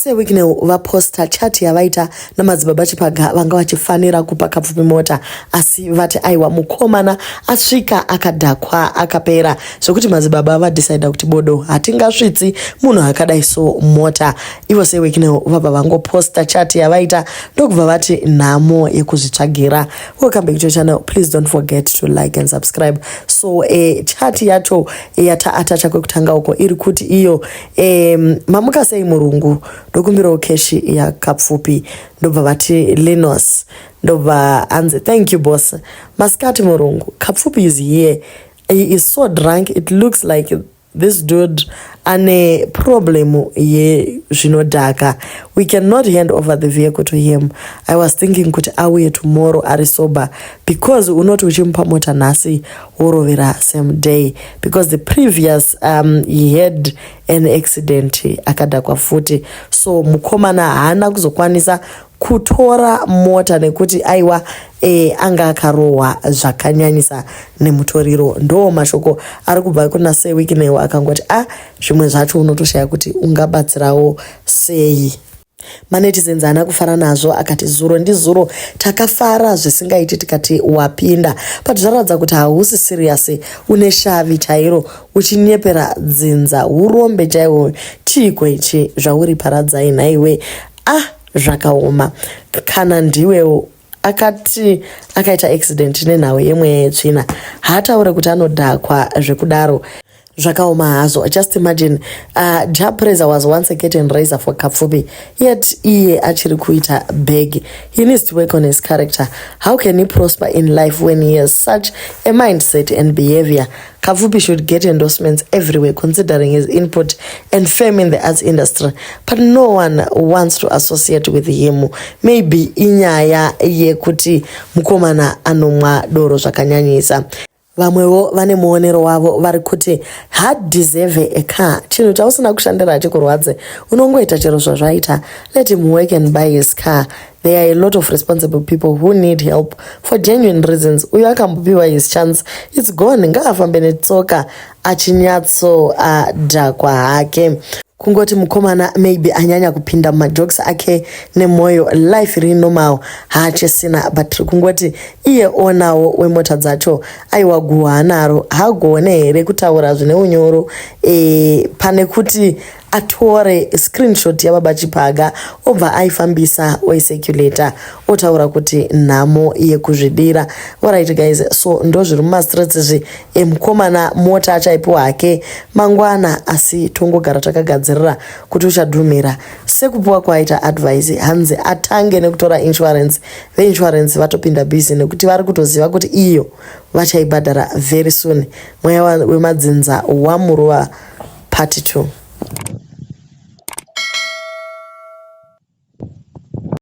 sewikine vaposta chati yavaita namadzibaba Chipaga vanga vachifanira kupa Kapfupi mota asi vati aiwa mukomana asvika akadhakwa akapera zvokuti madzibaba vadecida kuti bodo hatingasvitsi munhu akadai so mota. Ivo sewikine vabva vangoposta chati yavaita ndokubva vati nhamo yekuzvitsvagira. Welcome back to your channel. Please don't forget to like and subscribe. So chati yacho yataatacha kwekutanga uko iri kuti iyo mamuka sei murungu ndokumbirawo keshi ya Kapfupi ndobva vati Linus ndobva anze thank you boss maskati murungu Kapfupi is here. He is so drunk, it looks like this dude ane problem ye zvinodhaka. We cannot hand over the vehicle to him. I was thinking kuti auye tomorrow ari sober because unoti uchimupa mota nhasi worovera same day because the previous he had an accident akadhakwa futi. So mukomana haana kuzokwanisa kutora mota nekuti aiwa anga akarohwa zvakanyanyisa nemutoriro. Ndo mashoko ari kubva kuna sewikine akangoti zvimwe zvacho unotoshaya kuti ungabatsirawo sei. Manetizens haana kufara nazvo akati zuro ndizuro takafara zvisingaiti tikati wapinda but zvaratidza kuti hausi serious une shavi chairo uchinyepera dzinza urombe chaiwo chiko ichi zvauri paradzai nhaiwe zvakaoma kana ndiwewo akati akaita accident nenhau yemwe yetsvina haataure kuti anodhakwa zvekudaro zvakaoma hazvo. Just imagine Japreza was once a curtain raiser for Kapfupi yet iye achiri kuita beg. He needs to work on his character. How can he prosper in life when he has such a mindset and behavior? Kapfupi should get endorsements everywhere considering his input and fame in the arts industry, but no one wants to associate with him. Maybe inyaya yekuti mukomana anomwa doro zvakanyanyisa. Vamwewo vane muonero wavo vari kuti deserve a car. Chinhu chausina kushandira chikurwadze unongoita chero zvazvaita. Let him work and buy his car. There are a lot of responsible people who need help for genuine reasons. Uyo akambopiwa his chance, it's gone. Ngaafambe netsoka achinyatso dhakwa hake. Kungoti mukomana maybe anyanya kupinda majokes ake nemoyo life iri normal haachesina but kungoti iye onawo wemota dzacho aiwa guha naro hagone here kutaura zvine unyoro pane kuti atore screenshot yababa Chipaga obva aifambisa oiseculator otaura kuti nhamo yekuzvidira. Alright guys, so ndo zviri mumastreets izvi mukomana mota achaipiwa hake mangwana asi tongogara takagadzirira kuti uchadhumira sekupiwa kwaita advice hanzi atange nekutora insurance. Veinsurance vatopinda busy nekuti vari kutoziva kuti iyo vachaibhadhara very soon. Mweya wemadzinza wamuruva part 2.